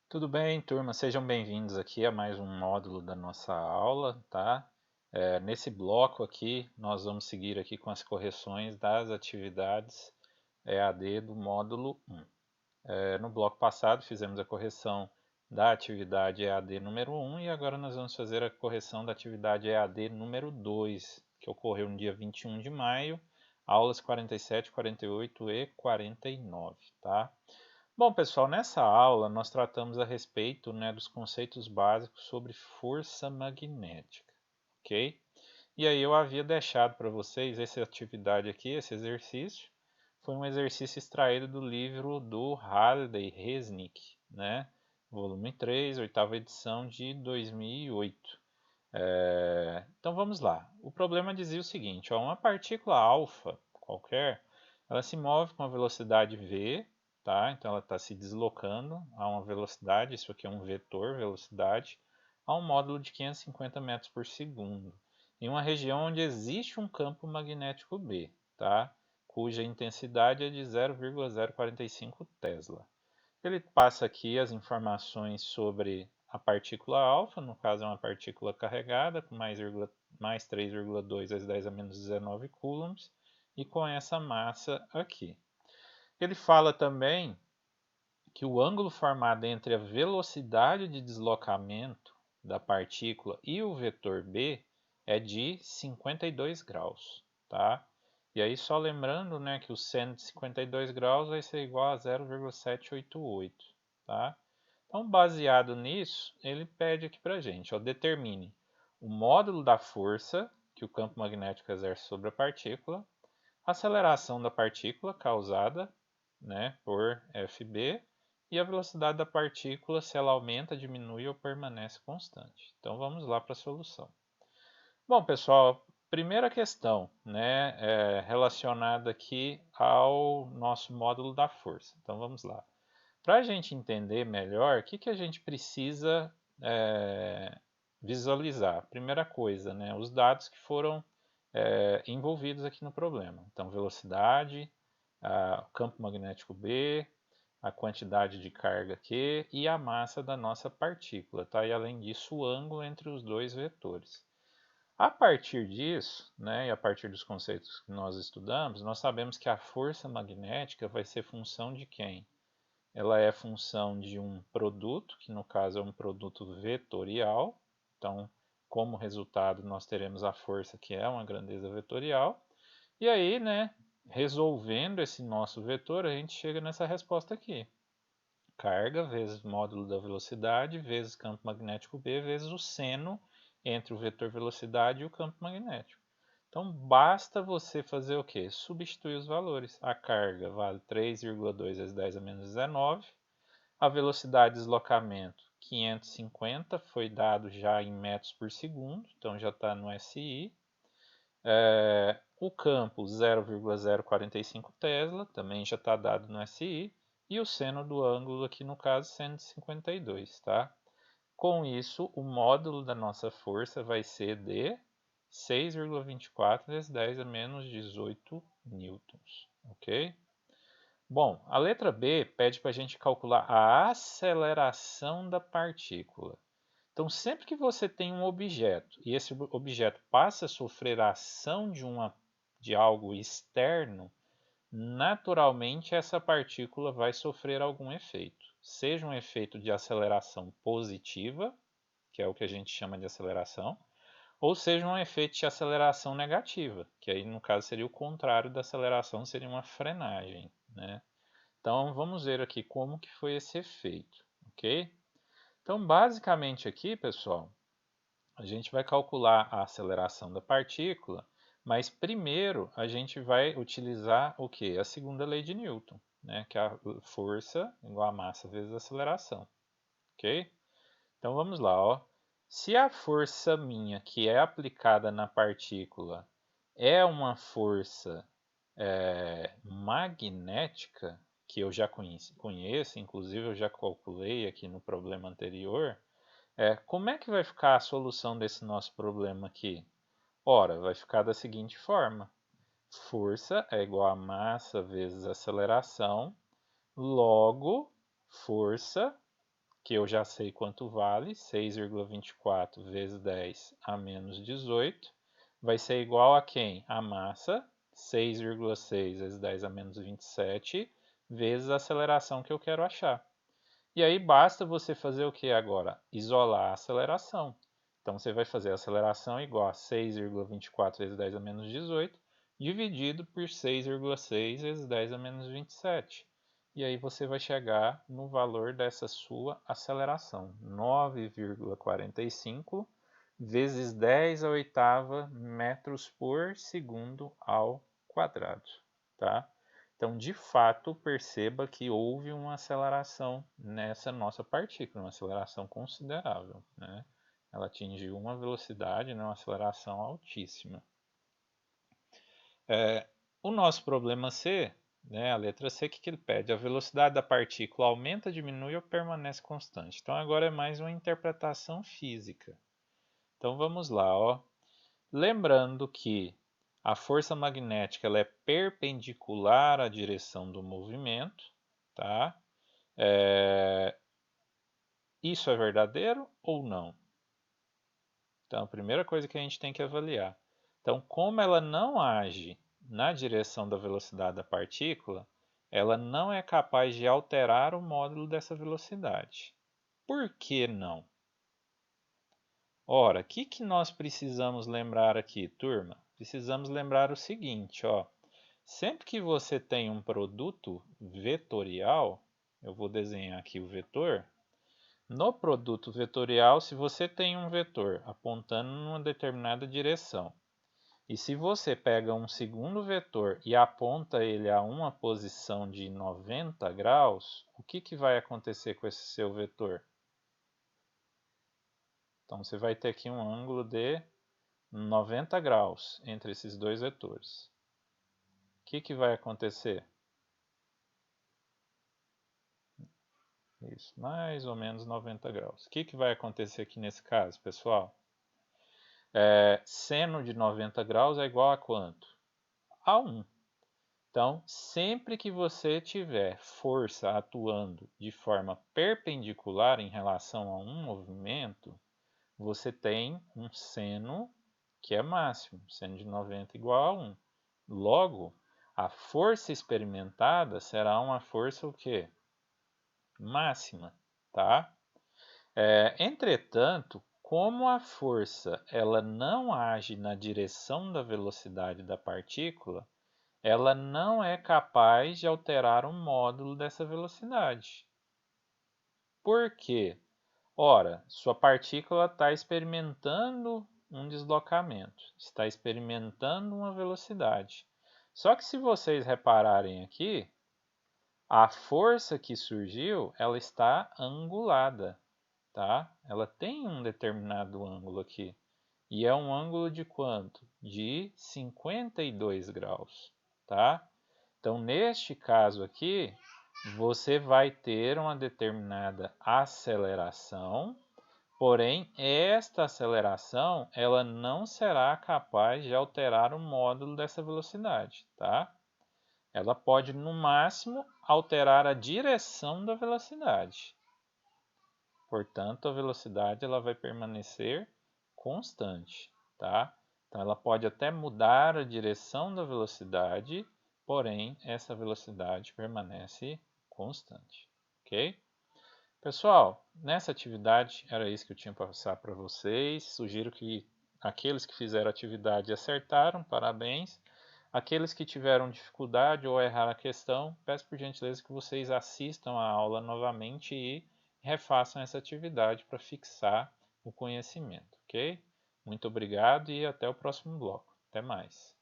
Tudo bem, turma? Sejam bem-vindos aqui a mais um módulo da nossa aula, tá? Nesse bloco aqui, nós vamos seguir aqui com as correções das atividades EAD do módulo 1. No bloco passado, fizemos a correção da atividade EAD número 1 e agora nós vamos fazer a correção da atividade EAD número 2, que ocorreu no dia 21 de maio, aulas 47, 48 e 49, tá? Bom, pessoal, nessa aula nós tratamos a respeito, né, dos conceitos básicos sobre força magnética, ok? E aí eu havia deixado para vocês essa atividade aqui, esse exercício, foi um exercício extraído do livro do Halliday Resnick, né? Volume 3, oitava edição de 2008. Então vamos lá. O problema dizia o seguinte, ó, uma partícula alfa qualquer, ela se move com a velocidade v, tá? Então ela está se deslocando a uma velocidade, isso aqui é um vetor velocidade, a um módulo de 550 metros por segundo, em uma região onde existe um campo magnético B, tá? Cuja intensidade é de 0,045 Tesla. Ele passa aqui as informações sobre a partícula alfa, no caso é uma partícula carregada com mais 3,2 × 10 a menos 19 coulombs e com essa massa aqui. Ele fala também que o ângulo formado entre a velocidade de deslocamento da partícula e o vetor B é de 52 graus, tá? E aí só lembrando, né, que o seno de 52 graus vai ser igual a 0,788, tá? Então, baseado nisso, ele pede aqui para a gente, ó, determine o módulo da força que o campo magnético exerce sobre a partícula, a aceleração da partícula causada, né, por Fb, e a velocidade da partícula, se ela aumenta, diminui ou permanece constante. Então vamos lá para a solução. Bom, pessoal, primeira questão, né, relacionada aqui ao nosso módulo da força. Então vamos lá. Para a gente entender melhor, o que a gente precisa visualizar? Primeira coisa, né, os dados que foram envolvidos aqui no problema. Então, velocidade, o campo magnético B, a quantidade de carga Q e a massa da nossa partícula, tá? E além disso, o ângulo entre os dois vetores. A partir disso, né, e a partir dos conceitos que nós estudamos, nós sabemos que a força magnética vai ser função de quem? Ela é função de um produto, que no caso é um produto vetorial. Então, como resultado, nós teremos a força, que é uma grandeza vetorial. E aí, né, resolvendo esse nosso vetor, a gente chega nessa resposta aqui. Carga vezes módulo da velocidade vezes campo magnético B vezes o seno entre o vetor velocidade e o campo magnético. Então basta você fazer o que? Substituir os valores. A carga vale 3,2 vezes 10 a menos 19. A velocidade de deslocamento 550 foi dado já em metros por segundo, então já está no SI. O campo 0,045 Tesla, também já está dado no SI. E o seno do ângulo aqui no caso, seno de 52, tá? Com isso, o módulo da nossa força vai ser de 6,24 vezes 10 a menos 18 newtons, ok? Bom, a letra B pede para a gente calcular a aceleração da partícula. Então, sempre que você tem um objeto e esse objeto passa a sofrer a ação de algo externo, naturalmente essa partícula vai sofrer algum efeito. Seja um efeito de aceleração positiva, que é o que a gente chama de aceleração, ou seja um efeito de aceleração negativa, que aí no caso seria o contrário da aceleração, seria uma frenagem, né? Então vamos ver aqui como que foi esse efeito, ok? Então basicamente aqui, pessoal, a gente vai calcular a aceleração da partícula, mas primeiro a gente vai utilizar o que? A segunda lei de Newton, né? Que é a força igual a massa vezes a aceleração, ok? Então vamos lá, ó. Se a força minha que é aplicada na partícula é uma força magnética, que eu já conheço, inclusive eu já calculei aqui no problema anterior, como é que vai ficar a solução desse nosso problema aqui? Ora, vai ficar da seguinte forma: força é igual a massa vezes aceleração, logo força, que eu já sei quanto vale, 6,24 vezes 10 a menos 18, vai ser igual a quem? A massa, 6,6 vezes 10 a menos 27, vezes a aceleração que eu quero achar. E aí basta você fazer o que agora? Isolar a aceleração. Então você vai fazer a aceleração igual a 6,24 vezes 10 a menos 18, dividido por 6,6 vezes 10 a menos 27. E aí você vai chegar no valor dessa sua aceleração, 9,45 vezes 10 a oitava metros por segundo ao quadrado, tá? Então, de fato, perceba que houve uma aceleração nessa nossa partícula, uma aceleração considerável, né? Ela atingiu uma velocidade, né, uma aceleração altíssima. O nosso problema C, né, a letra C, o que ele pede? A velocidade da partícula aumenta, diminui ou permanece constante? Então, agora é mais uma interpretação física. Então, vamos lá, ó. Lembrando que a força magnética ela é perpendicular à direção do movimento, tá? Isso é verdadeiro ou não? Então, a primeira coisa que a gente tem que avaliar. Então, como ela não age na direção da velocidade da partícula, ela não é capaz de alterar o módulo dessa velocidade. Por que não? Ora, o que nós precisamos lembrar aqui, turma? Precisamos lembrar o seguinte, ó. Sempre que você tem um produto vetorial, eu vou desenhar aqui o vetor. No produto vetorial, se você tem um vetor apontando numa determinada direção, e se você pega um segundo vetor e aponta ele a uma posição de 90 graus, o que vai acontecer com esse seu vetor? Então você vai ter aqui um ângulo de 90 graus entre esses dois vetores. O que vai acontecer? Isso, mais ou menos 90 graus. O que vai acontecer aqui nesse caso, pessoal? Seno de 90 graus é igual a quanto? A 1. Então, sempre que você tiver força atuando de forma perpendicular em relação a um movimento, você tem um seno que é máximo, seno de 90 igual a 1. Logo, a força experimentada será uma força o quê? Máxima, tá? Entretanto, como a força ela não age na direção da velocidade da partícula, ela não é capaz de alterar o módulo dessa velocidade. Por quê? Ora, sua partícula está experimentando um deslocamento, está experimentando uma velocidade. Só que se vocês repararem aqui, a força que surgiu, ela está angulada, tá? Ela tem um determinado ângulo aqui. E é um ângulo de quanto? De 52 graus, tá? Então, neste caso aqui, você vai ter uma determinada aceleração, porém, esta aceleração ela não será capaz de alterar o módulo dessa velocidade, tá? Ela pode, no máximo, alterar a direção da velocidade. Portanto, a velocidade ela vai permanecer constante, tá? Então, ela pode até mudar a direção da velocidade, porém, essa velocidade permanece constante, ok? Pessoal, nessa atividade era isso que eu tinha para passar para vocês. Sugiro que aqueles que fizeram a atividade acertaram, parabéns. Aqueles que tiveram dificuldade ou erraram a questão, peço por gentileza que vocês assistam a aula novamente e refaçam essa atividade para fixar o conhecimento, ok? Muito obrigado e até o próximo bloco. Até mais.